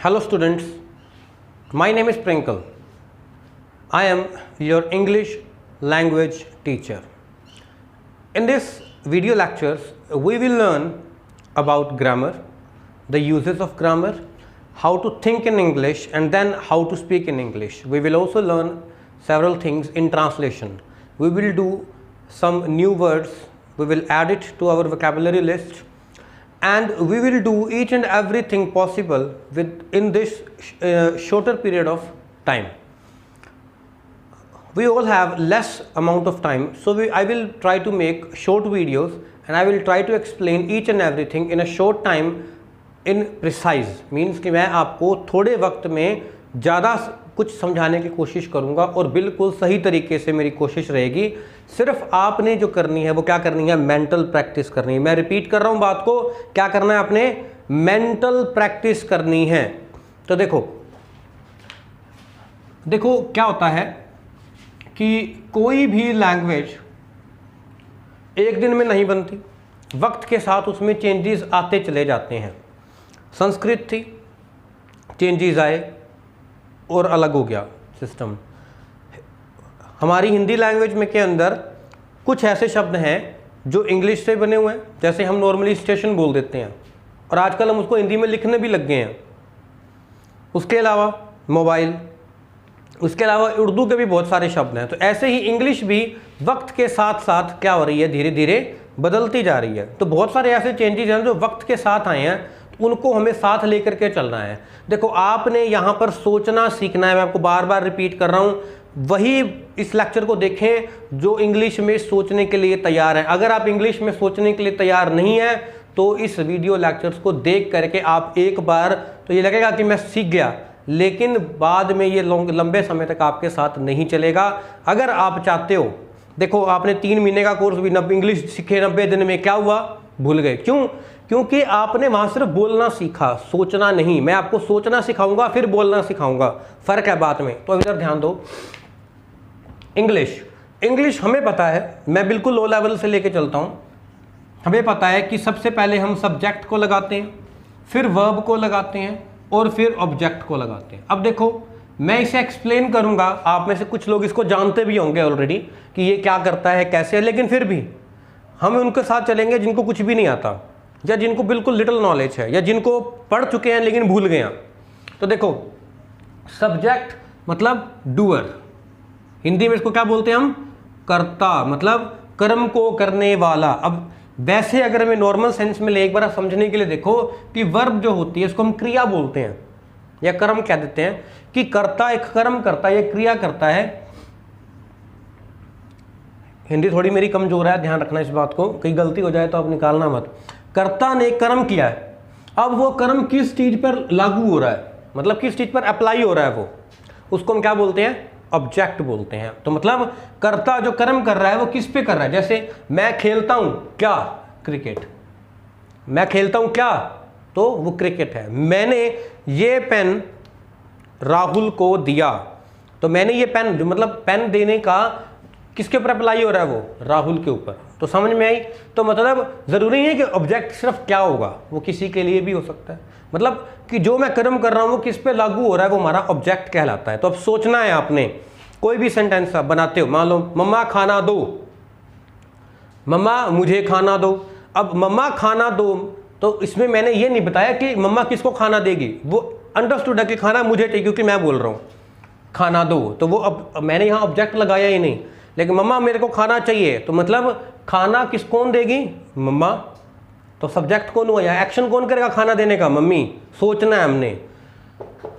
Hello students, my name is Prinkle. I am your English language teacher. In this video lectures, we will learn about grammar, the uses of grammar, how to think in English and then how to speak in English. We will also learn several things in translation. We will do some new words, we will add it to our vocabulary list, and we will do each and everything possible in this shorter period of time. We all have less amount of time, so I will try to make short videos and I will try to explain each and everything in a short time in precise, means कि मैं आपको थोड़े वक्त में ज़्यादा कुछ समझाने की कोशिश करूंगा और बिल्कुल सही तरीके से मेरी कोशिश रहेगी। सिर्फ आपने जो करनी है वो क्या करनी है, मेंटल प्रैक्टिस करनी है। मैं रिपीट कर रहा हूं बात को, क्या करना है आपने, मेंटल प्रैक्टिस करनी है। तो देखो क्या होता है कि कोई भी लैंग्वेज एक दिन में नहीं बनती, वक्त के साथ उसमें चेंजेस आते चले जाते हैं। संस्कृत थी, चेंजेस आए और अलग हो गया सिस्टम। हमारी हिंदी लैंग्वेज में के अंदर कुछ ऐसे शब्द हैं जो इंग्लिश से बने हुए हैं, जैसे हम नॉर्मली स्टेशन बोल देते हैं और आजकल हम उसको हिंदी में लिखने भी लग गए हैं। उसके अलावा मोबाइल, उसके अलावा उर्दू के भी बहुत सारे शब्द हैं। तो ऐसे ही इंग्लिश भी वक्त के साथ साथ क्या हो रही है, धीरे धीरे बदलती जा रही है। तो बहुत सारे ऐसे चेंजेस हैं जो वक्त के साथ आए हैं, उनको हमें साथ लेकर के चलना है। देखो आपने यहाँ पर सोचना सीखना है। मैं आपको बार बार रिपीट कर रहा हूँ, वही इस लेक्चर को देखें जो इंग्लिश में सोचने के लिए तैयार है। अगर आप इंग्लिश में सोचने के लिए तैयार नहीं है तो इस वीडियो लेक्चर्स को देख करके आप एक बार तो ये लगेगा कि मैं सीख गया, लेकिन बाद में ये लंबे समय तक आपके साथ नहीं चलेगा। अगर आप चाहते हो, देखो आपने 3 महीने का कोर्स भी इंग्लिश सीखे, 90 दिन में क्या हुआ, भूल गए। क्यों? क्योंकि आपने वहाँ सिर्फ बोलना सीखा, सोचना नहीं। मैं आपको सोचना सिखाऊंगा फिर बोलना सिखाऊंगा, फ़र्क है बात में। तो इधर ध्यान दो। इंग्लिश हमें पता है, मैं बिल्कुल लो लेवल से लेके चलता हूँ। हमें पता है कि सबसे पहले हम सब्जेक्ट को लगाते हैं, फिर वर्ब को लगाते हैं और फिर ऑब्जेक्ट को लगाते हैं। अब देखो मैं इसे एक्सप्लेन करूँगा, आप में से कुछ लोग इसको जानते भी होंगे ऑलरेडी कि ये क्या करता है, कैसे है, लेकिन फिर भी हम उनके साथ चलेंगे जिनको कुछ भी नहीं आता या जिनको बिल्कुल लिटिल नॉलेज है या जिनको पढ़ चुके हैं लेकिन भूल गए हैं। तो देखो सब्जेक्ट मतलब डूअर, हिंदी में इसको क्या बोलते हैं हम, कर्ता, मतलब कर्म को करने वाला। अब वैसे अगर हमें नॉर्मल सेंस में ले, एक बार समझने के लिए देखो कि वर्ब जो होती है इसको हम क्रिया बोलते हैं या कर्म कह देते हैं, कि कर्ता एक कर्म करता है, ये क्रिया करता है। हिंदी थोड़ी मेरी कमजोर है, ध्यान रखना इस बात को, कहीं गलती हो जाए तो आप निकालना मत। कर्ता ने कर्म किया है, अब वो कर्म किस चीज पर लागू हो रहा है, मतलब किस चीज पर अप्लाई हो रहा है, वो उसको हम क्या बोलते हैं, ऑब्जेक्ट बोलते हैं। तो मतलब कर्ता जो कर्म कर रहा है वो किस पे कर रहा है। जैसे मैं खेलता हूं क्या, क्रिकेट। मैं खेलता हूं क्या, तो वो क्रिकेट है। मैंने ये पेन राहुल को दिया, तो मैंने ये पेन, जो मतलब पेन देने का किसके ऊपर अप्लाई हो रहा है, वो राहुल के ऊपर। तो समझ में आई। तो मतलब जरूरी नहीं है कि ऑब्जेक्ट सिर्फ क्या होगा, वो किसी के लिए भी हो सकता है। मतलब कि जो मैं कर्म कर रहा हूं वो किस पे लागू हो रहा है, वो हमारा ऑब्जेक्ट कहलाता है। तो अब सोचना है आपने, कोई भी सेंटेंस आप बनाते हो, मान लो मम्मा खाना दो, मम्मा मुझे खाना दो। अब मम्मा खाना दो, तो इसमें मैंने ये नहीं बताया कि मम्मा किसको खाना देगी, वो अंडरस्टूड है कि खाना मुझे चाहिए क्योंकि मैं बोल रहा हूँ खाना दो, तो वो अब मैंने यहाँ ऑब्जेक्ट लगाया ही नहीं। लेकिन मम्मा मेरे को खाना चाहिए, तो मतलब खाना किस कौन देगी, मम्मा। तो सब्जेक्ट कौन हुआ, या एक्शन कौन करेगा खाना देने का, मम्मी। सोचना है हमने,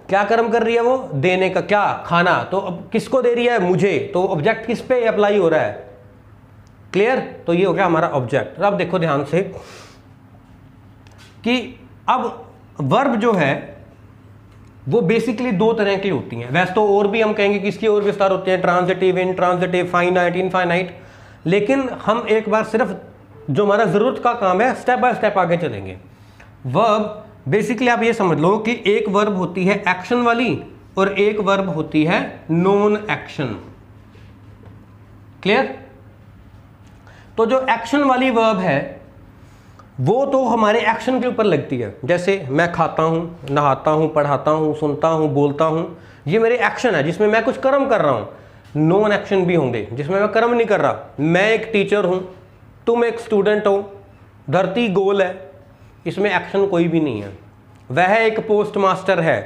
क्या कर्म कर रही है वो, देने का, क्या, खाना। तो अब किसको दे रही है, मुझे। तो ऑब्जेक्ट किस पे अप्लाई हो रहा है, क्लियर। तो ये हो गया हमारा ऑब्जेक्ट। अब देखो ध्यान से कि अब वर्ब जो है वो बेसिकली 2 तरह की होती हैं। वैसे तो और भी हम कहेंगे कि इसकी और विस्तार होते हैं, ट्रांजिटिव, इनट्रांजिटिव, फाइनाइट, इनफाइनाइट, लेकिन हम एक बार सिर्फ जो हमारा ज़रूरत का काम है स्टेप बाय स्टेप आगे चलेंगे। वर्ब बेसिकली आप ये समझ लो कि एक वर्ब होती है एक्शन वाली और एक वर्ब होती है नॉन एक्शन, क्लियर। तो जो एक्शन वाली वर्ब है वो तो हमारे एक्शन के ऊपर लगती है। जैसे मैं खाता हूँ, नहाता हूँ, पढ़ाता हूँ, सुनता हूँ, बोलता हूँ, ये मेरे एक्शन है जिसमें मैं कुछ कर्म कर रहा हूँ। नॉन एक्शन भी होंगे जिसमें मैं कर्म नहीं कर रहा। मैं एक टीचर हूँ, तुम एक स्टूडेंट हो, धरती गोल है, इसमें एक्शन कोई भी नहीं है। वह एक पोस्ट मास्टर है,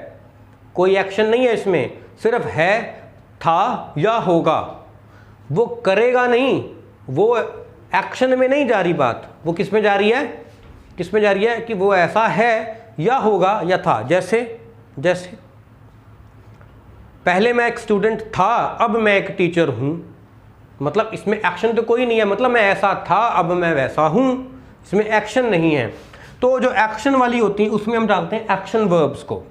कोई एक्शन नहीं है इसमें, सिर्फ है, था या होगा। वो करेगा नहीं, वो एक्शन में नहीं जा रही बात, वो किस में जा रही है, किस में जा रही है कि वो ऐसा है या होगा या था। जैसे पहले मैं एक स्टूडेंट था, अब मैं एक टीचर हूं, मतलब इसमें एक्शन तो कोई नहीं है, मतलब मैं ऐसा था अब मैं वैसा हूं, इसमें एक्शन नहीं है। तो जो एक्शन वाली होती है उसमें हम डालते हैं एक्शन वर्ब्स को।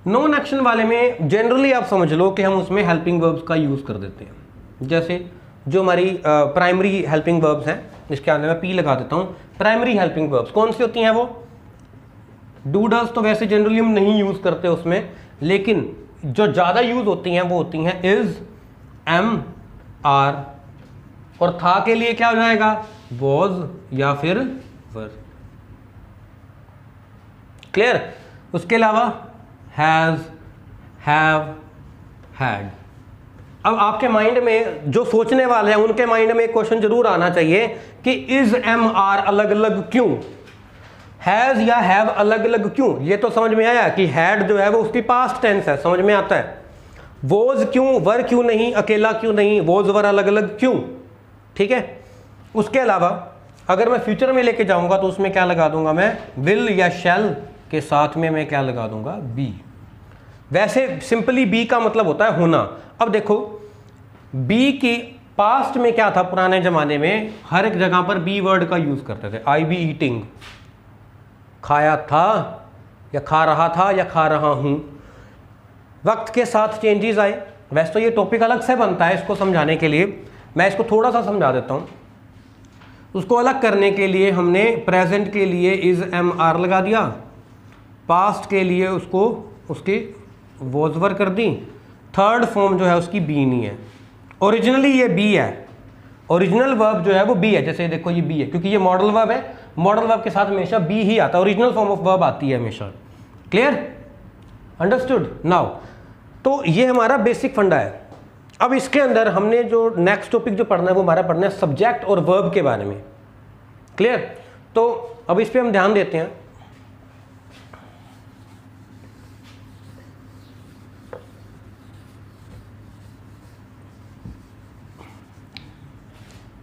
नॉन एक्शन वाले में जनरली आप समझ लो कि हम उसमें हेल्पिंग वर्ब्स का यूज़ कर देते हैं। जैसे जो हमारी प्राइमरी हेल्पिंग वर्ब्स हैं, इसके अंदर मैं पी लगा देता हूँ। प्राइमरी हेल्पिंग वर्ब्स कौन सी होती हैं? वो डू डज तो वैसे जनरली हम नहीं यूज़ करते उसमें, लेकिन जो ज़्यादा यूज़ होती हैं वो होती हैं इज़, एम, आर, और था के लिए क्या हो जाएगा? वॉज या फिर वर। क्लियर? उसके अलावा हैज़, हैव, हैड। अब आपके माइंड में जो सोचने वाले हैं उनके माइंड में एक क्वेश्चन जरूर आना चाहिए कि इज, एम, आर अलग अलग क्यों, हैज या हैव अलग अलग क्यों? ये तो समझ में आया कि हैड जो है वो उसकी पास्ट टेंस है, समझ में आता है। वॉज क्यों, वर क्यों नहीं, अकेला क्यों नहीं, वॉज वर अलग अलग क्यों? ठीक है। उसके अलावा अगर मैं फ्यूचर में लेके जाऊंगा तो उसमें क्या लगा दूंगा मैं? विल या शैल के साथ में मैं क्या लगा दूंगा? बी। वैसे सिंपली बी का मतलब होता है होना। अब देखो बी की पास्ट में क्या था? पुराने जमाने में हर एक जगह पर बी वर्ड का यूज करते थे। आई बी ईटिंग, खाया था या खा रहा था या खा रहा हूं। वक्त के साथ चेंजेस आए। वैसे तो ये टॉपिक अलग से बनता है, इसको समझाने के लिए मैं इसको थोड़ा सा समझा देता हूं। उसको अलग करने के लिए हमने प्रेजेंट के लिए इज, एम, आर लगा दिया, पास्ट के लिए उसको उसकी वॉज वर कर दी, थर्ड फॉर्म जो है उसकी बी नहीं है। ओरिजिनली ये बी है, ओरिजिनल वर्ब जो है वो बी है। जैसे देखो ये बी है क्योंकि ये मॉडल वर्ब है, मॉडल वर्ब के साथ हमेशा बी ही आता है, ओरिजिनल फॉर्म ऑफ वर्ब आती है हमेशा। क्लियर? अंडरस्टूड? नाउ तो ये हमारा बेसिक फंडा है। अब इसके अंदर हमने जो नेक्स्ट टॉपिक जो पढ़ना है वो हमारा पढ़ना है सब्जेक्ट और वर्ब के बारे में। क्लियर? तो अब इस पे हम ध्यान देते हैं।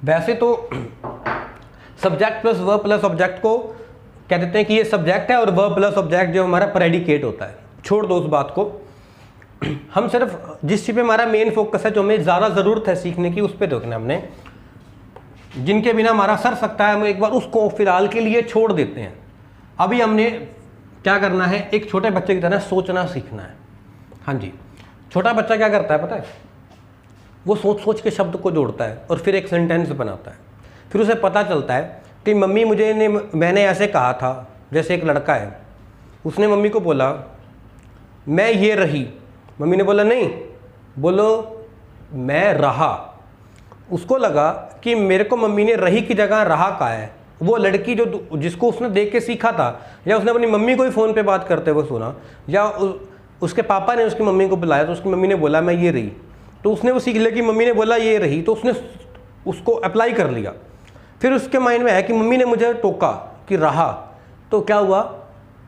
वैसे तो subject plus verb plus object को कह देते हैं कि ये सब्जेक्ट है, और वर्ब प्लस ऑब्जेक्ट जो हमारा प्रेडिकेट होता है। छोड़ दो उस बात को, हम सिर्फ जिस चीज़ पे हमारा मेन फोकस है, जो हमें ज़्यादा ज़रूरत है सीखने की, उस पर देखना हमने। जिनके बिना हमारा सर सकता है हम एक बार उसको फिलहाल के लिए छोड़ देते हैं। अभी हमने क्या करना है? एक छोटे बच्चे की तरह सोचना सीखना है। हाँ जी, छोटा बच्चा क्या करता है पता है? वो सोच सोच के शब्द को जोड़ता है और फिर एक सेंटेंस बनाता है। फिर उसे पता चलता है कि मम्मी मैंने ऐसे कहा था। जैसे एक लड़का है, उसने मम्मी को बोला मैं ये रही, मम्मी ने बोला नहीं, बोलो मैं रहा। उसको लगा कि मेरे को मम्मी ने रही की जगह रहा कहा है। वो लड़की जो जिसको उसने देख के सीखा था, या उसने अपनी मम्मी को ही फ़ोन पे बात करते हुए सुना, या उसके पापा ने उसकी मम्मी को बुलाया तो उसकी मम्मी ने बोला मैं ये रही, तो उसने वो सीख लिया कि मम्मी ने बोला ये रही, तो उसने उसको अप्लाई कर लिया। फिर उसके माइंड में है कि मम्मी ने मुझे टोका कि रहा, तो क्या हुआ?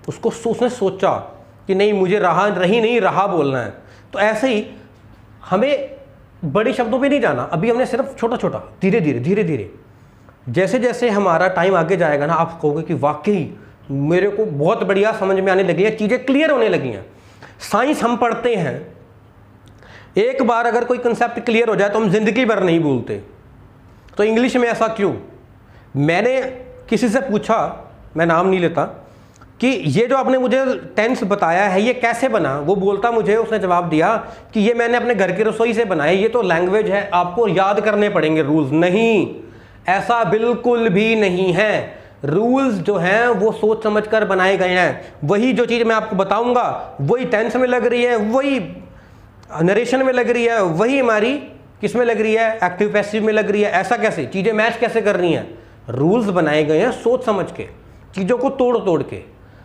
उसने सोचा कि नहीं मुझे रहा रही नहीं रहा बोलना है। तो ऐसे ही हमें बड़े शब्दों पे नहीं जाना, अभी हमने सिर्फ छोटा छोटा धीरे धीरे जैसे जैसे हमारा टाइम आगे जाएगा ना, आप कहोगे कि वाकई मेरे को बहुत बढ़िया समझ में आने लगी है, चीज़ें क्लियर होने लगी हैं। साइंस हम पढ़ते हैं, एक बार अगर कोई कंसेप्ट क्लियर हो जाए तो हम जिंदगी भर नहीं भूलते। तो इंग्लिश में ऐसा क्यों? मैंने किसी से पूछा, मैं नाम नहीं लेता, कि ये जो आपने मुझे टेंस बताया है ये कैसे बना? वो बोलता मुझे, उसने जवाब दिया कि ये मैंने अपने घर की रसोई से बनाया, ये तो लैंग्वेज है, आपको याद करने पड़ेंगे रूल्स। नहीं, ऐसा बिल्कुल भी नहीं है। रूल्स जो हैं वो सोच समझ कर बनाए गए हैं। वही जो चीज़ मैं आपको बताऊंगा वही टेंस में लग रही है, वही नरेशन में लग रही है, वही हमारी किस में लग रही है? एक्टिव पैसिव में लग रही है। ऐसा कैसे? चीज़ें मैच कैसे कर रही हैं? रूल्स बनाए गए हैं सोच समझ के, चीज़ों को तोड़ तोड़ के।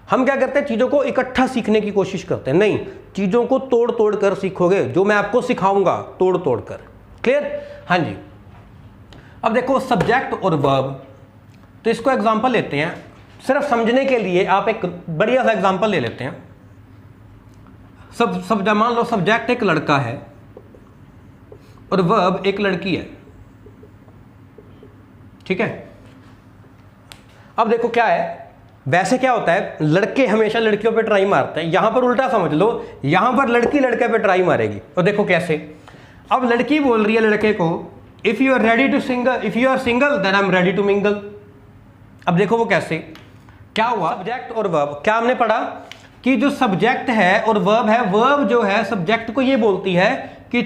हम क्या करते हैं, चीज़ों को इकट्ठा सीखने की कोशिश करते हैं, नहीं, चीज़ों को तोड़ तोड़ कर सीखोगे, जो मैं आपको सिखाऊंगा तोड़ तोड़ कर। क्लियर? हाँ जी। अब देखो सब्जेक्ट और वर्ब, तो इसको एग्जांपल लेते हैं सिर्फ समझने के लिए। आप एक बढ़िया सा एग्जांपल ले लेते हैं। मान लो सब्जेक्ट एक लड़का है और वर्ब एक लड़की है, ठीक है। अब देखो क्या है, वैसे क्या होता है, लड़के हमेशा लड़कियों पे ट्राई मारते हैं, यहां पर उल्टा समझ लो, यहां पर लड़की लड़के पे ट्राई मारेगी। तो देखो कैसे, अब लड़की बोल रही है लड़के को, if you are ready to single, if you are single then I am ready to mingle. अब देखो वो कैसे, क्या हुआ, सब्जेक्ट और वर्ब, क्या हमने पढ़ा कि जो सब्जेक्ट है और वर्ब है, वर्ब जो है सब्जेक्ट को ये बोलती है कि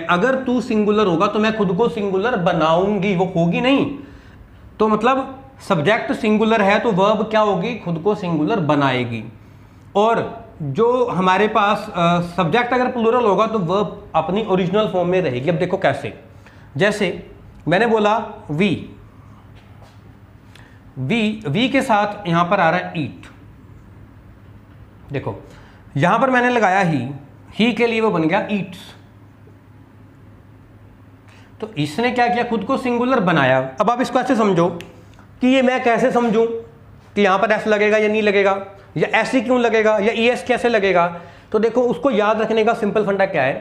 अगर तू सिंगुलर होगा तो मैं खुद को सिंगुलर बनाऊंगी, वो होगी नहीं। तो मतलब सब्जेक्ट सिंगुलर है तो वर्ब क्या होगी, खुद को सिंगुलर बनाएगी। और जो हमारे पास सब्जेक्ट अगर प्लूरल होगा तो वर्ब अपनी ओरिजिनल फॉर्म में रहेगी। अब देखो कैसे, जैसे मैंने बोला वी, वी के साथ यहां पर आ रहा है ईट। देखो यहां पर मैंने लगाया ही के लिए वो बन गया ईट्स। तो इसने क्या किया, खुद को सिंगुलर बनाया। अब आप इसको ऐसे समझो कि ये मैं कैसे समझूं कि यहां पर एस लगेगा या नहीं लगेगा, या ऐसे क्यों लगेगा, या ईएस कैसे लगेगा। तो देखो उसको याद रखने का सिंपल फंडा क्या है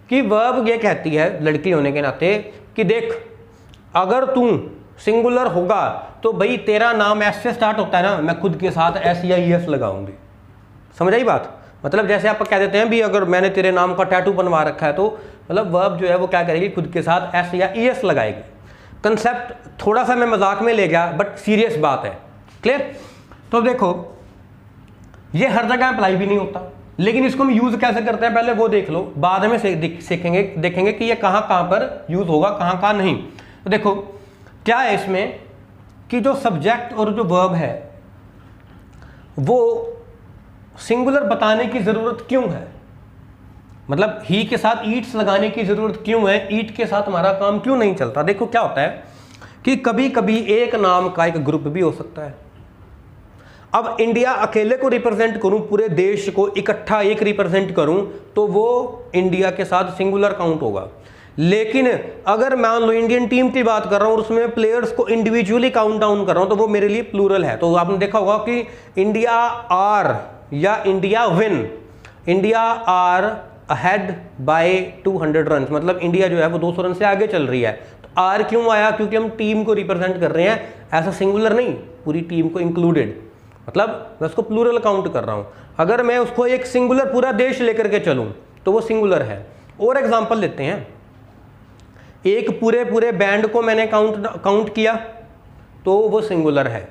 कि वर्ब ये कहती है लड़की होने के नाते कि देख, अगर तू सिंगुलर होगा तो भाई तेरा नाम एस से स्टार्ट होता है ना, मैं खुद के साथ एस या ईएस लगाऊंगी। समझ आई बात? मतलब जैसे आप कह देते हैं भी अगर मैंने तेरे नाम का टैटू बनवा रखा है, तो मतलब वर्ब जो है वो क्या करेगी, खुद के साथ एस या ईएस लगाएगी। कंसेप्ट थोड़ा सा मैं मजाक में ले गया, बट सीरियस बात है। क्लियर? तो देखो ये हर जगह अप्लाई भी नहीं होता, लेकिन इसको हम यूज कैसे करते हैं पहले वो देख लो, बाद में सीखेंगे, देखेंगे कि ये कहाँ कहाँ पर यूज होगा, कहाँ कहाँ नहीं। तो देखो क्या है इसमें कि जो सब्जेक्ट और जो वर्ब है वो सिंगुलर बताने की जरूरत क्यों है, मतलब ही के साथ ईट्स लगाने की जरूरत क्यों है, ईट के साथ हमारा काम क्यों नहीं चलता। देखो क्या होता है कि कभी कभी एक नाम का एक ग्रुप भी हो सकता है। अब इंडिया अकेले को रिप्रेजेंट करूं, पूरे देश को इकट्ठा एक रिप्रेजेंट करूं, तो वो इंडिया के साथ सिंगुलर काउंट होगा। लेकिन अगर मान लो इंडियन टीम की बात कर रहा हूं और उसमें प्लेयर्स को इंडिविजुअली काउंट डाउन कर रहा हूं, तो वो मेरे लिए प्लूरल है। तो आपने देखा होगा कि इंडिया आर या India win, India are ahead by 200 run, मतलब इंडिया जो है वो 200 रन से आगे चल रही है। तो आर क्यों आया, क्योंकि हम टीम को रिप्रेजेंट कर रहे हैं, ऐसा सिंगुलर नहीं, पूरी टीम को इंक्लूडेड, मतलब मैं उसको प्लूरल काउंट कर रहा हूं। अगर मैं उसको एक सिंगुलर पूरा देश लेकर के चलूं तो वो सिंगुलर है। और एग्जांपल लेते हैं, एक पूरे बैंड को मैंने काउंट किया तो वो सिंगुलर है।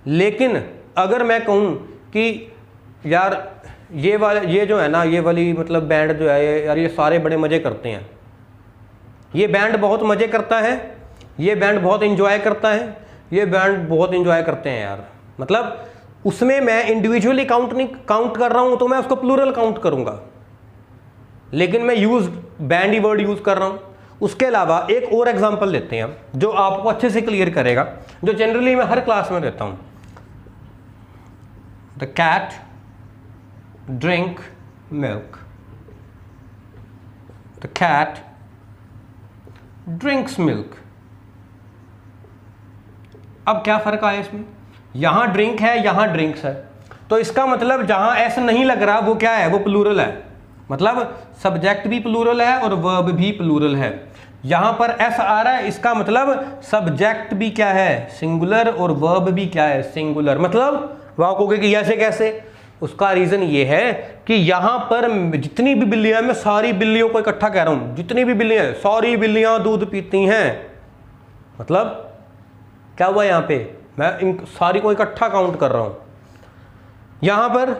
लेकिन अगर मैं कहूं कि यार ये जो है ना, ये वाली मतलब बैंड जो है यार, ये सारे बड़े मजे करते हैं, ये बैंड बहुत मजे करता है, ये बैंड बहुत इंजॉय करता है, ये बैंड बहुत इंजॉय करते हैं यार, मतलब उसमें मैं इंडिविजुअली काउंट कर रहा हूं तो मैं उसको प्लूरल काउंट करूंगा, लेकिन मैं बैंड ही वर्ड यूज कर रहा हूं। उसके अलावा एक और एग्जांपल लेते हैं जो आपको अच्छे से क्लियर करेगा, जो जनरली मैं हर क्लास में देता हूं। The cat drink milk, the cat drinks milk. अब क्या फर्क आया इसमें, यहां ड्रिंक है, यहां ड्रिंक्स है, तो इसका मतलब जहां एस नहीं लग रहा वो क्या है, वो प्लूरल है, मतलब सब्जेक्ट भी प्लूरल है और वर्ब भी प्लूरल है। यहां पर एस आ रहा है, इसका मतलब सब्जेक्ट भी क्या है, सिंगुलर, और वर्ब भी क्या है, सिंगुलर। मतलब वहां कहोगे कि ऐसे कैसे, उसका रीजन ये है कि यहां पर जितनी भी बिल्लियां, मैं सारी बिल्लियों को इकट्ठा कह रहा हूं, जितनी भी बिल्लियां, सारी बिल्लियां दूध पीती हैं, मतलब क्या हुआ यहां पे, मैं इन सारी को इकट्ठा काउंट कर रहा हूं। यहां पर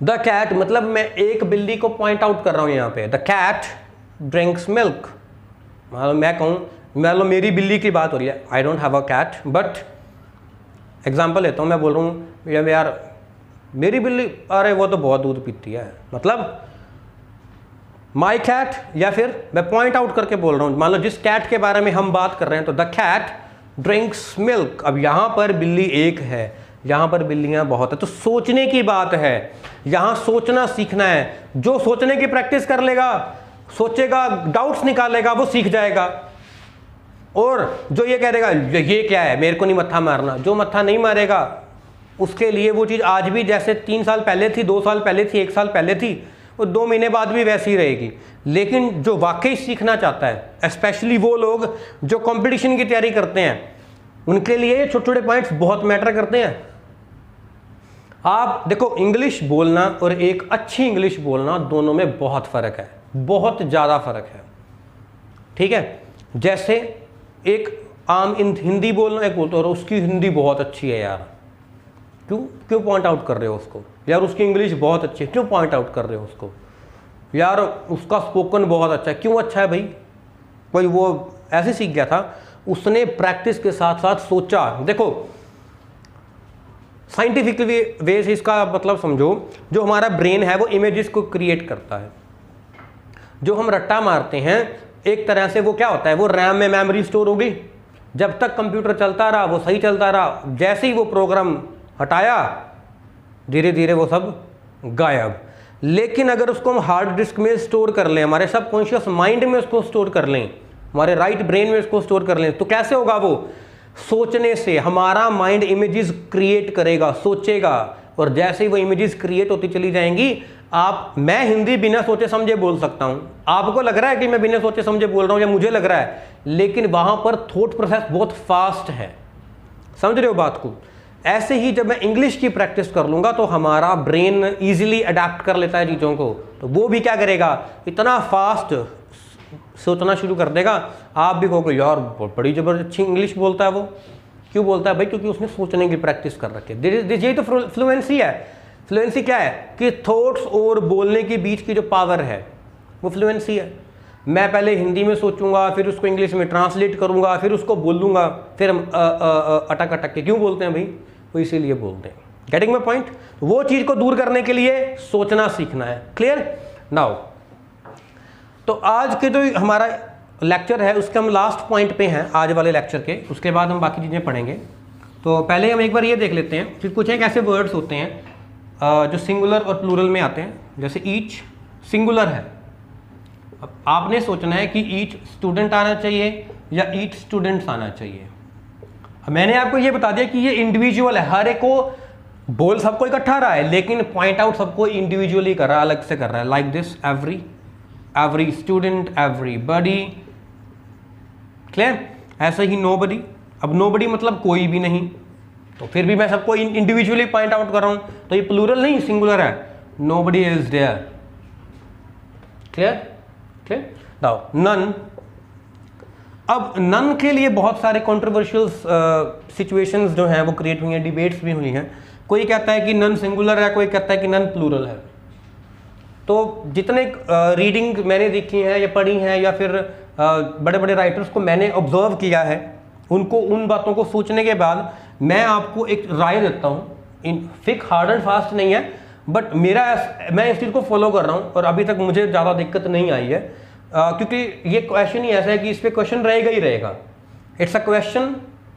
द कैट, मतलब मैं एक बिल्ली को पॉइंट आउट कर रहा हूं यहां पे, द कैट ड्रिंक्स मिल्क। मैं कहूं, मान लो मेरी बिल्ली की बात हो रही है, I don't have a cat, but example लेता हूं, मैं बोल रहा हूं यार मेरी बिल्ली, अरे वो तो बहुत दूध पीती है, मतलब माई कैट, या फिर मैं पॉइंट आउट करके बोल रहा हूं, मान लो जिस कैट के बारे में हम बात कर रहे हैं, तो द कैट ड्रिंक्स मिल्क। अब यहाँ पर बिल्ली एक है, यहाँ पर बिल्लियाँ बहुत है, तो सोचने की बात है, यहाँ सोचना सीखना है। जो सोचने की प्रैक्टिस कर लेगा, सोचेगा, डाउट्स निकालेगा, वो सीख जाएगा। और जो ये कह देगा ये क्या है, मेरे को नहीं मत्था मारना, जो मत्था नहीं मारेगा उसके लिए वो चीज़ आज भी जैसे 3 साल पहले थी, 2 साल पहले थी, 1 साल पहले थी, वो 2 महीने बाद भी वैसी ही रहेगी। लेकिन जो वाकई सीखना चाहता है, स्पेशली वो लोग जो कंपटीशन की तैयारी करते हैं, उनके लिए छोटे छोटे पॉइंट्स बहुत मैटर करते हैं। आप देखो, इंग्लिश बोलना और एक अच्छी इंग्लिश बोलना दोनों में बहुत फ़र्क है, बहुत ज़्यादा फ़र्क है, ठीक है। जैसे एक आम हिंदी बोलना, एक बोलते और उसकी हिंदी बहुत अच्छी है यार, क्यों पॉइंट आउट कर रहे हो उसको, यार उसकी इंग्लिश बहुत अच्छी है, क्यों पॉइंट आउट कर रहे हो उसको, यार उसका स्पोकन बहुत अच्छा है, क्यों अच्छा है भाई, कोई वो ऐसे सीख गया था, उसने प्रैक्टिस के साथ साथ सोचा। देखो साइंटिफिक वे से इसका मतलब समझो, जो हमारा ब्रेन है वो इमेजेस को क्रिएट करता है। जो हम रट्टा मारते हैं एक तरह से वो क्या होता है, वो रैम में मेमोरी स्टोर होगी, जब तक कंप्यूटर चलता रहा वो सही चलता रहा, जैसे ही वो प्रोग्राम हटाया धीरे धीरे वो सब गायब। लेकिन अगर उसको हम हार्ड डिस्क में स्टोर कर लें, हमारे सबकॉन्शियस माइंड में उसको स्टोर कर लें, हमारे राइट ब्रेन में उसको स्टोर कर लें, तो कैसे होगा वो, सोचने से। हमारा माइंड इमेजेस क्रिएट करेगा, सोचेगा, और जैसे ही वो इमेजेस क्रिएट होती चली जाएंगी, मैं हिंदी बिना सोचे समझे बोल सकता हूं, आपको लग रहा है कि मैं बिना सोचे समझे बोल रहा हूं या मुझे लग रहा है, लेकिन वहां पर थॉट प्रोसेस बहुत फास्ट है, समझ रहे हो बात को। ऐसे ही जब मैं इंग्लिश की प्रैक्टिस कर लूंगा तो हमारा ब्रेन इजीली अडेप्ट कर लेता है चीज़ों को, तो वो भी क्या करेगा, इतना फास्ट सोचना शुरू कर देगा। आप भी कहोगे यार बड़ी ज़बरदस्त अच्छी इंग्लिश बोलता है वो, क्यों बोलता है भाई, क्योंकि उसने सोचने की प्रैक्टिस कर रखी है। यही तो फ्लुएंसी है। फ्लुएंसी क्या है कि थॉट्स और बोलने के बीच की जो पावर है वो फ्लुएंसी है। मैं पहले हिंदी में सोचूंगा, फिर उसको इंग्लिश में ट्रांसलेट करूंगा, फिर उसको बोलूंगा, फिर हम अटक अटक के क्यों बोलते हैं भाई, वो इसीलिए बोलते हैं। Getting my point. वो चीज़ को दूर करने के लिए सोचना सीखना है। Clear now. तो आज के जो हमारा लेक्चर है उसके हम लास्ट पॉइंट पे हैं आज वाले लेक्चर के, उसके बाद हम बाकी चीज़ें पढ़ेंगे। तो पहले हम एक बार ये देख लेते हैं, फिर कुछ एक ऐसे वर्ड्स होते हैं जो सिंगुलर और प्लूरल में आते हैं। जैसे ईच सिंगुलर है, अब आपने सोचना है कि ईच स्टूडेंट आना चाहिए या ईच स्टूडेंट्स आना चाहिए। मैंने आपको ये बता दिया कि ये इंडिविजुअल है, हर एक को बोल सबको इकट्ठा रहा है, लेकिन पॉइंट आउट सबको इंडिविजुअली कर रहा है, अलग से कर रहा है। Like this, every student, everybody. Clear? ऐसे ही नोबडी। अब नोबडी मतलब कोई भी नहीं, तो फिर भी मैं सबको इंडिविजुअली पॉइंट आउट कर रहा हूं, तो ये प्लूरल नहीं सिंगुलर है। Nobody is there. Clear? Clear? Now none. अब नन के लिए बहुत सारे कंट्रोवर्शियल सिचुएशंस जो हैं वो क्रिएट हुई हैं, डिबेट्स भी हुई हैं। कोई कहता है कि नन सिंगुलर है, कोई कहता है कि नन प्लूरल है। तो जितने रीडिंग मैंने देखी है या पढ़ी हैं या फिर बड़े बड़े राइटर्स को मैंने ऑब्जर्व किया है, उनको उन बातों को सोचने के बाद मैं आपको एक राय देता हूँ। फिक हार्ड एंड फास्ट नहीं है, बट मैं इस चीज़ को फॉलो कर रहा हूँ और अभी तक मुझे ज़्यादा दिक्कत नहीं आई है, क्योंकि ये क्वेश्चन ही ऐसा है कि इस पर क्वेश्चन रहेगा ही रहेगा। It's a question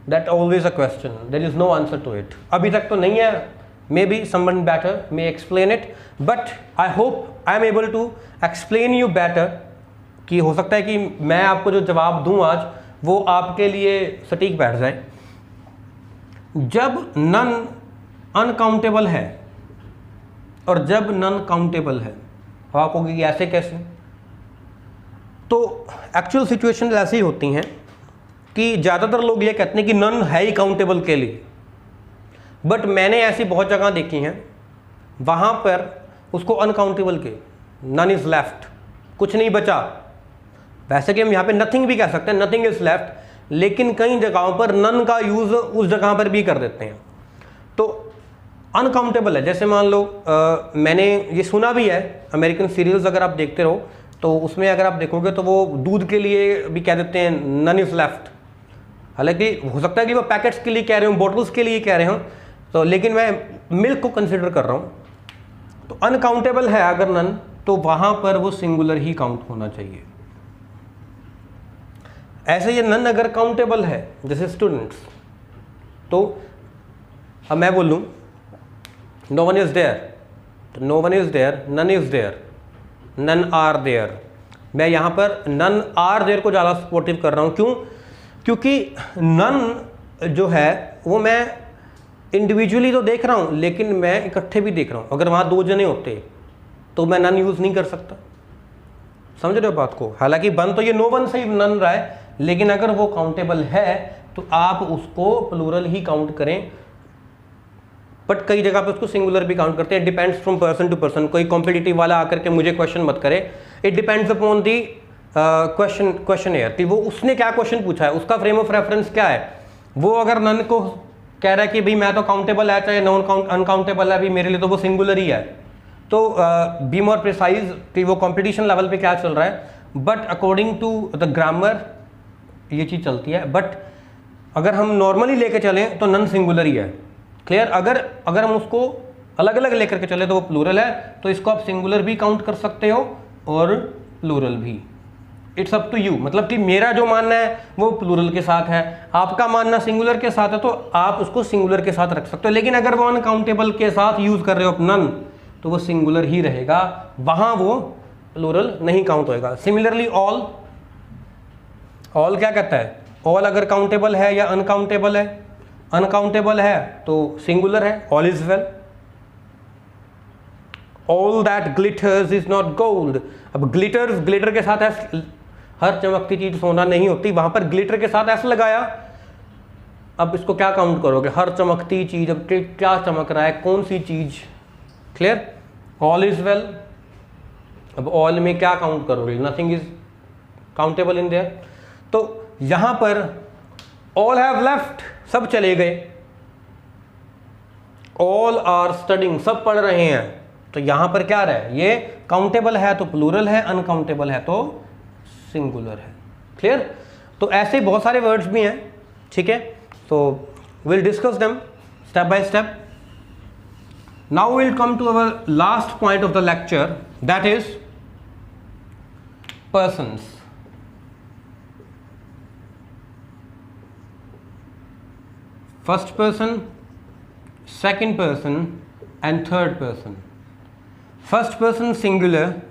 that always a question, there is no answer to it. अभी तक तो नहीं है, maybe someone better may explain it, but I hope I am able to explain you better, कि हो सकता है कि मैं आपको जो जवाब दूं आज वो आपके लिए सटीक बैठ जाए। जब नन अनकाउंटेबल है और जब नन काउंटेबल है, आप कहोगे ऐसे कैसे? तो एक्चुअल सिचुएशन ऐसी होती हैं कि ज़्यादातर लोग ये कहते हैं कि नन है ही काउंटेबल के लिए, बट मैंने ऐसी बहुत जगह देखी हैं वहाँ पर उसको अनकाउंटेबल के, नन इज़ लेफ्ट, कुछ नहीं बचा। वैसे कि हम यहाँ पे नथिंग भी कह सकते हैं, नथिंग इज़ लेफ्ट, लेकिन कई जगहों पर नन का यूज़ उस जगह पर भी कर देते हैं। तो अनकाउंटेबल है। जैसे मान लो मैंने ये सुना भी है, अमेरिकन सीरियल्स अगर आप देखते रहो तो उसमें अगर आप देखोगे तो वो दूध के लिए भी कह देते हैं नन इज़ लेफ्ट। हालांकि हो सकता है कि वो पैकेट्स के लिए कह रहे हो, बॉटल्स के लिए कह रहे हो, तो लेकिन मैं मिल्क को कंसिडर कर रहा हूँ। तो अनकाउंटेबल है अगर नन, तो वहाँ पर वो सिंगुलर ही काउंट होना चाहिए। ऐसे ये नन अगर काउंटेबल है जैसे स्टूडेंट्स, तो अब मैं बोलूँ नो वन इज़ देयर, तो no one is there, none is there, none are there. मैं यहाँ पर नन आर देयर को ज़्यादा सपोर्टिव कर रहा हूँ। क्यों? क्योंकि नन जो है वो मैं इंडिविजुअली तो देख रहा हूँ, लेकिन मैं इकट्ठे भी देख रहा हूँ। अगर वहाँ दो जने होते तो मैं नन यूज़ नहीं कर सकता। समझ रहे हो बात को? हालांकि बन तो ये नो वन से ही नन रहा है, लेकिन अगर वो काउंटेबल है तो आप उसको प्लूरल ही काउंट करें। बट कई जगह पे उसको सिंगुलर भी काउंट करते हैं। Depends from person to person. कोई कॉम्पिटिटिव वाला आकर के मुझे क्वेश्चन मत करे। It depends upon the question कि वो उसने क्या क्वेश्चन पूछा है, उसका फ्रेम ऑफ रेफरेंस क्या है। वो अगर नन को कह रहा है कि भाई मैं तो काउंटेबल है, चाहे नॉन अनकाउंटेबल है, भी मेरे लिए तो वो सिंगुलर ही है। तो बी मोर प्रिसाइज कि वो कंपटीशन लेवल पे क्या चल रहा है। But according to the grammar ये चीज़ चलती है। बट अगर हम नॉर्मली लेके चलें तो नन सिंगुलर ही है। क्लियर? अगर हम उसको अलग अलग लेकर के चले तो वो प्लूरल है। तो इसको आप सिंगुलर भी काउंट कर सकते हो और प्लूरल भी। It's up to you. मतलब कि मेरा जो मानना है वो प्लूरल के साथ है, आपका मानना सिंगुलर के साथ है, तो आप उसको सिंगुलर के साथ रख सकते हो। लेकिन अगर वो अनकाउंटेबल के साथ यूज कर रहे हो नन, तो वो सिंगुलर ही रहेगा, वहां वो प्लूरल नहीं काउंट होएगा। सिमिलरली ऑल क्या कहता है? ऑल अगर काउंटेबल है या अनकाउंटेबल है, अनकाउंटेबल है तो सिंगुलर है, all is well. All that glitters is not gold. अब ग्लिटर के साथ एस, हर चमकती चीज सोना नहीं होती, वहां पर ग्लिटर के साथ एस लगाया। अब इसको क्या काउंट करोगे? हर चमकती चीज, अब क्या चमक रहा है, कौन सी चीज? क्लियर? All is well. अब ऑल में क्या काउंट करोगे? Nothing is countable in their. तो यहां पर ऑल हैव लेफ्ट, सब चले गए। ऑल आर स्टडिंग, सब पढ़ रहे हैं। तो यहां पर क्या रहा है? ये काउंटेबल है तो प्लूरल है, अनकाउंटेबल है तो सिंगुलर है। क्लियर? तो ऐसे बहुत सारे वर्ड्स भी हैं। ठीक है, तो will discuss them step by step. Now we'll come to our last point of the lecture, that is persons. First person, second person and third person. First person singular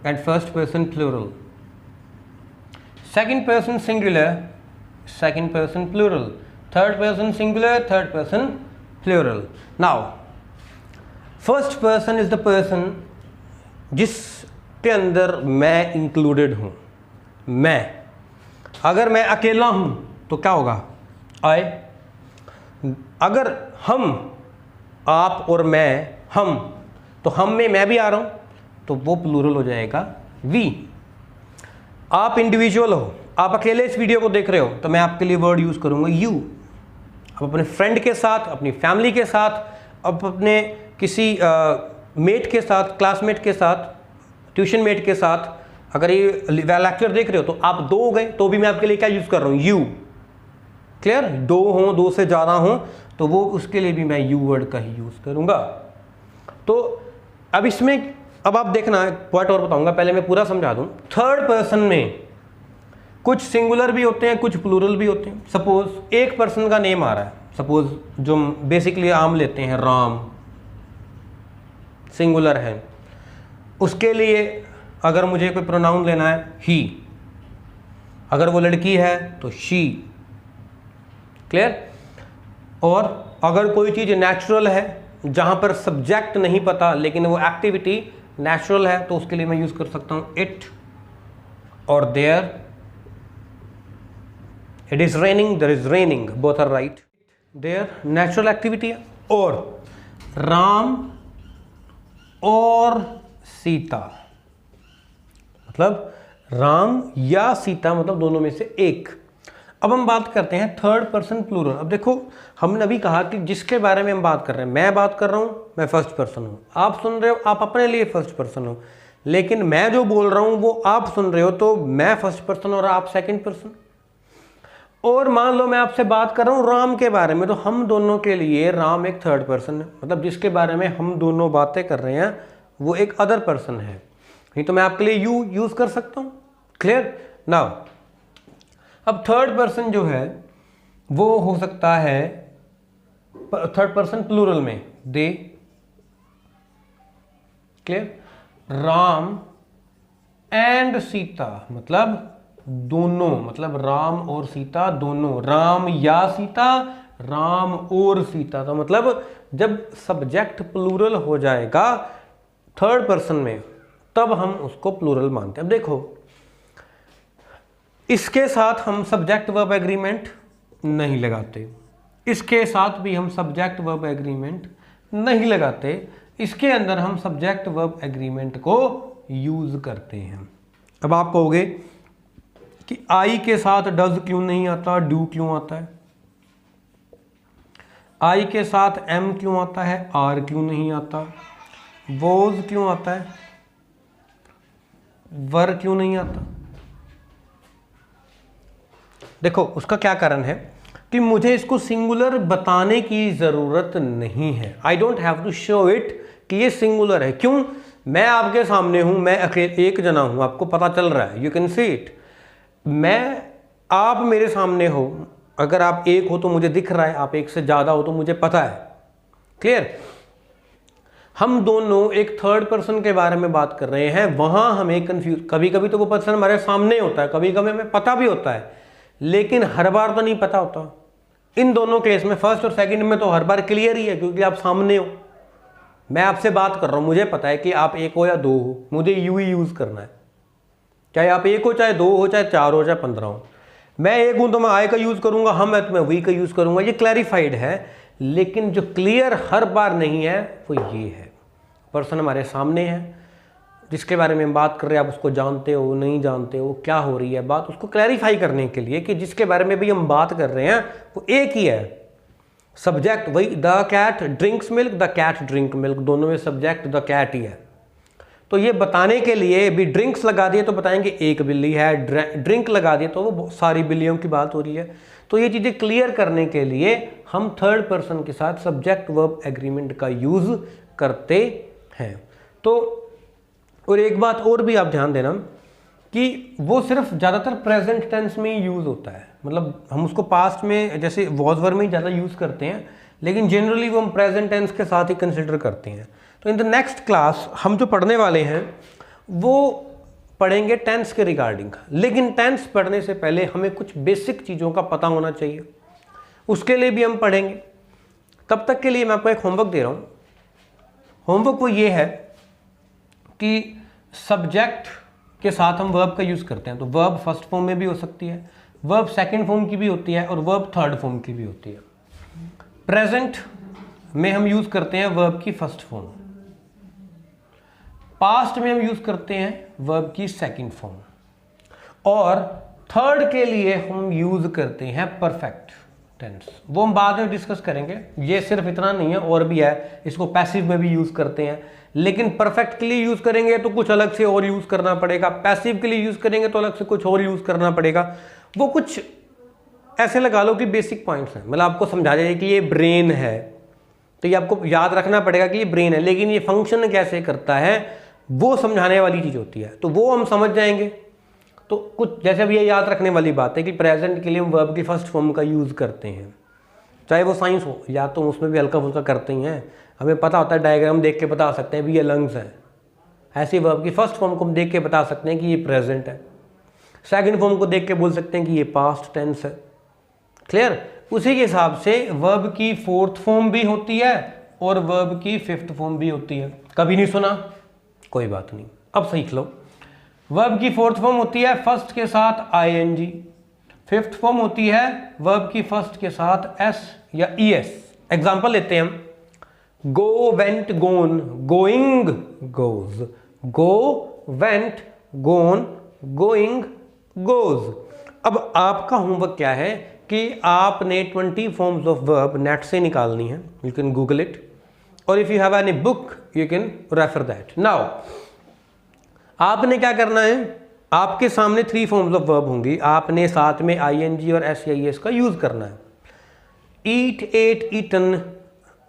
and first person plural. Second person singular, second person plural. Third person singular, third person plural. Now first person is the person जिसके अंदर मैं included हूं। मैं, अगर मैं अकेला हूं तो क्या होगा? आई। अगर हम, आप और मैं, हम, तो हम में मैं भी आ रहा हूं तो वो प्लूरल हो जाएगा वी। आप इंडिविजुअल हो, आप अकेले इस वीडियो को देख रहे हो तो मैं आपके लिए वर्ड यूज करूंगा यू। आप अपने फ्रेंड के साथ, अपनी फैमिली के साथ, अब अपने किसी मेट के साथ, क्लासमेट के साथ, ट्यूशन मेट के साथ, अगर ये लेक्चर देख रहे हो तो आप दो हो गए तो भी मैं आपके लिए क्या यूज कर रहा हूं? यू। क्लियर? दो हो, दो से ज्यादा हो तो वो उसके लिए भी मैं यू वर्ड का ही यूज करूंगा। तो अब इसमें, अब आप देखना, पॉइंट और बताऊंगा, पहले मैं पूरा समझा दूं। थर्ड पर्सन में कुछ सिंगुलर भी होते हैं, कुछ प्लूरल भी होते हैं। सपोज एक पर्सन का नेम आ रहा है, सपोज जो बेसिकली आम लेते हैं, राम, सिंगुलर है। उसके लिए अगर मुझे कोई प्रोनाउन लेना है ही, अगर वो लड़की है तो शी। क्लियर? और अगर कोई चीज़ नेचुरल है जहां पर सब्जेक्ट नहीं पता लेकिन वो एक्टिविटी नेचुरल है तो उसके लिए मैं यूज कर सकता हूं इट और there. It is raining, there is raining, both are right. There natural activity है। और राम और सीता, मतलब राम या सीता, मतलब दोनों में से एक। अब हम बात करते हैं थर्ड पर्सन प्लूरल। अब देखो, हमने अभी कहा कि जिसके बारे में हम बात कर रहे हैं, मैं बात कर रहा हूं, मैं फर्स्ट पर्सन हूं, आप सुन रहे हो, आप अपने लिए फर्स्ट पर्सन हो, लेकिन मैं जो बोल रहा हूं वो आप सुन रहे हो, तो मैं फर्स्ट पर्सन और आप सेकंड पर्सन। और मान लो मैं आपसे बात कर रहा हूं राम के बारे में, तो हम दोनों के लिए राम एक थर्ड पर्सन है, मतलब जिसके बारे में हम दोनों बातें कर रहे हैं वो एक अदर पर्सन है। नहीं तो मैं आपके लिए यू यूज कर सकता हूं। क्लियर? नाउ अब थर्ड पर्सन जो है वो हो सकता है थर्ड पर्सन प्लूरल में, दे, क्लियर, राम एंड सीता, मतलब दोनों, मतलब राम और सीता दोनों, राम या सीता, राम और सीता। तो मतलब जब सब्जेक्ट प्लूरल हो जाएगा थर्ड पर्सन में तब हम उसको प्लूरल मानते हैं। अब देखो, इसके साथ हम सब्जेक्ट वर्ब एग्रीमेंट नहीं लगाते, इसके साथ भी हम सब्जेक्ट वर्ब एग्रीमेंट नहीं लगाते, इसके अंदर हम सब्जेक्ट वर्ब एग्रीमेंट को यूज करते हैं। अब आप कहोगे कि आई के साथ डज क्यों नहीं आता, डू क्यों आता है, आई के साथ एम क्यों आता है, आर क्यों नहीं आता, वोज क्यों आता है, वर क्यों नहीं आता। देखो उसका क्या कारण है कि मुझे इसको सिंगुलर बताने की ज़रूरत नहीं है। I don't have to show it कि ये सिंगुलर है। क्यों? मैं आपके सामने हूँ, मैं अकेले एक जना हूँ, आपको पता चल रहा है, यू कैन सी इट। आप मेरे सामने हो, अगर आप एक हो तो मुझे दिख रहा है, आप एक से ज़्यादा हो तो मुझे पता है, क्लियर। हम दोनों एक थर्ड पर्सन के बारे में बात कर रहे हैं, वहाँ हमें कंफ्यूज, कभी कभी तो वो पर्सन हमारे सामने होता है, कभी कभी हमें पता भी होता है, लेकिन हर बार तो नहीं पता होता। इन दोनों केस में, फर्स्ट और सेकंड में तो हर बार क्लियर ही है क्योंकि आप सामने हो। मैं आपसे बात कर रहा हूँ, मुझे पता है कि आप एक हो या दो हो, मुझे यू ही यूज़ करना है, चाहे आप एक हो, चाहे दो हो, चाहे चार हो, चाहे 15 हो। मैं एक हूँ तो मैं आई का यूज़ करूँगा, हम है तो मैं वी का यूज़ करूँगा, ये क्लैरिफाइड है। लेकिन जो क्लियर हर बार नहीं है वो ये है, पर्सन हमारे सामने है, जिसके बारे में हम बात कर रहे हैं, आप उसको जानते हो नहीं जानते हो, क्या हो रही है बात, उसको क्लैरिफाई करने के लिए कि जिसके बारे में भी हम बात कर रहे हैं वो एक ही है। सब्जेक्ट वही, the cat drinks milk, the cat drink milk, दोनों में सब्जेक्ट द कैट ही है। तो ये बताने के लिए भी ड्रिंक्स लगा दिए तो बताएंगे एक बिल्ली है, ड्रिंक लगा दिए तो वो सारी बिल्लियों की बात हो रही है। तो ये चीज़ें क्लियर करने के लिए हम थर्ड पर्सन के साथ सब्जेक्ट वर्ब एग्रीमेंट का यूज़ करते हैं। तो और एक बात और भी आप ध्यान देना कि वो सिर्फ ज़्यादातर प्रेजेंट टेंस में ही यूज़ होता है, मतलब हम उसको पास्ट में जैसे वॉज वर में ही ज़्यादा यूज़ करते हैं, लेकिन जनरली वो हम प्रेजेंट टेंस के साथ ही कंसिडर करते हैं। तो इन द नेक्स्ट क्लास हम जो पढ़ने वाले हैं वो पढ़ेंगे टेंस के रिगार्डिंग, लेकिन टेंस पढ़ने से पहले हमें कुछ बेसिक चीज़ों का पता होना चाहिए, उसके लिए भी हम पढ़ेंगे। तब तक के लिए मैं आपको एक होमवर्क दे रहा हूँ। होमवर्क वो ये है कि सब्जेक्ट के साथ हम वर्ब का यूज़ करते हैं, तो वर्ब फर्स्ट फॉर्म में भी हो सकती है, वर्ब सेकंड फॉर्म की भी होती है और वर्ब थर्ड फॉर्म की भी होती है। प्रेजेंट में हम यूज़ करते हैं वर्ब की फर्स्ट फॉर्म, पास्ट में हम यूज़ करते हैं वर्ब की सेकंड फॉर्म, और थर्ड के लिए हम यूज़ करते हैं परफेक्ट टेंस। वो हम बाद में डिस्कस करेंगे, ये सिर्फ इतना नहीं है और भी है, इसको पैसिव में भी यूज़ करते हैं, लेकिन परफेक्ट के लिए यूज़ करेंगे तो कुछ अलग से और यूज़ करना पड़ेगा, पैसिव के लिए यूज़ करेंगे तो अलग से कुछ और यूज़ करना पड़ेगा। वो कुछ ऐसे लगा लो कि बेसिक पॉइंट्स हैं, मतलब आपको समझा जाए कि ये ब्रेन है तो ये आपको याद रखना पड़ेगा कि ये ब्रेन है, लेकिन ये फंक्शन कैसे करता है वो समझाने वाली चीज़ होती है, तो वो हम समझ जाएंगे। तो कुछ जैसे अब ये याद रखने वाली बात है कि प्रेजेंट के लिए हम वर्ब की फर्स्ट फॉर्म का यूज़ करते हैं, चाहे वो साइंस हो या तो उसमें भी हल्का फुल्का करते ही हैं, हमें पता होता है, डायग्राम देख के बता सकते हैं भी ये लंग्स है, ऐसी वर्ब की फर्स्ट फॉर्म को हम देख के बता सकते हैं कि ये प्रेजेंट है, सेकंड फॉर्म को देख के बोल सकते हैं कि ये पास्ट टेंस है, क्लियर। उसी के हिसाब से वर्ब की फोर्थ फॉर्म भी होती है और वर्ब की फिफ्थ फॉर्म भी होती है। कभी नहीं सुना, कोई बात नहीं, अब सीख लो। वर्ब की फोर्थ फॉर्म होती है फर्स्ट के साथ आईएनजी, फिफ्थ फॉर्म होती है वर्ब की फर्स्ट के साथ एस या ईएस। एग्जांपल लेते हैं हम, गो वेंट गोन, गोइंग गोज, गो वेंट गोन, गोइंग गोज। अब आपका होमवर्क क्या है कि आपने 20 फॉर्म्स ऑफ वर्ब नेट से निकालनी है, यू कैन गूगल इट, और if you have any book you can refer that. Now आपने क्या करना है, आपके सामने 3 फॉर्म्स ऑफ वर्ब होंगी, आपने साथ में आईएनजी और एस या ईएस का यूज करना है। ईट, एट, ईटन।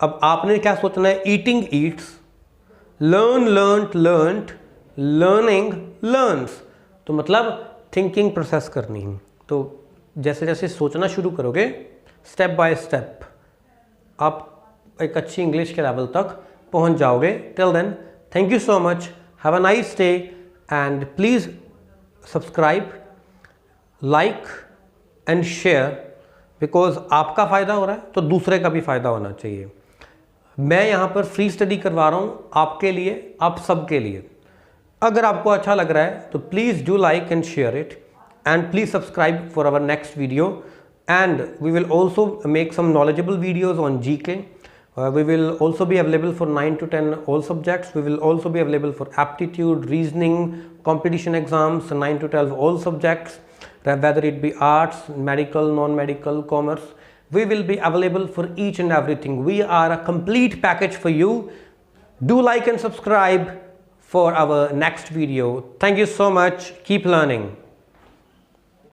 अब आपने क्या सोचना है, eating Yeats, learn learned learned, learning learns, तो मतलब थिंकिंग प्रोसेस करनी है। तो जैसे जैसे सोचना शुरू करोगे, स्टेप बाय स्टेप आप एक अच्छी इंग्लिश के लेवल तक पहुंच जाओगे। Till then, thank you so much, have a nice day and please subscribe, like and share, because आपका फ़ायदा हो रहा है तो दूसरे का भी फ़ायदा होना चाहिए। मैं यहाँ पर फ्री स्टडी करवा रहा हूँ आपके लिए, आप सबके लिए। अगर आपको अच्छा लग रहा है तो please do like and share it and please subscribe for our next video, and we will also make some knowledgeable videos on GK. We will also be available for 9 to 10 all subjects. We will also be available for aptitude, reasoning, competition exams, 9 to 12 all subjects, whether it be arts, medical, non-medical, commerce. We will be available for each and everything. We are a complete package for you. Do like and subscribe for our next video. Thank you so much. Keep learning.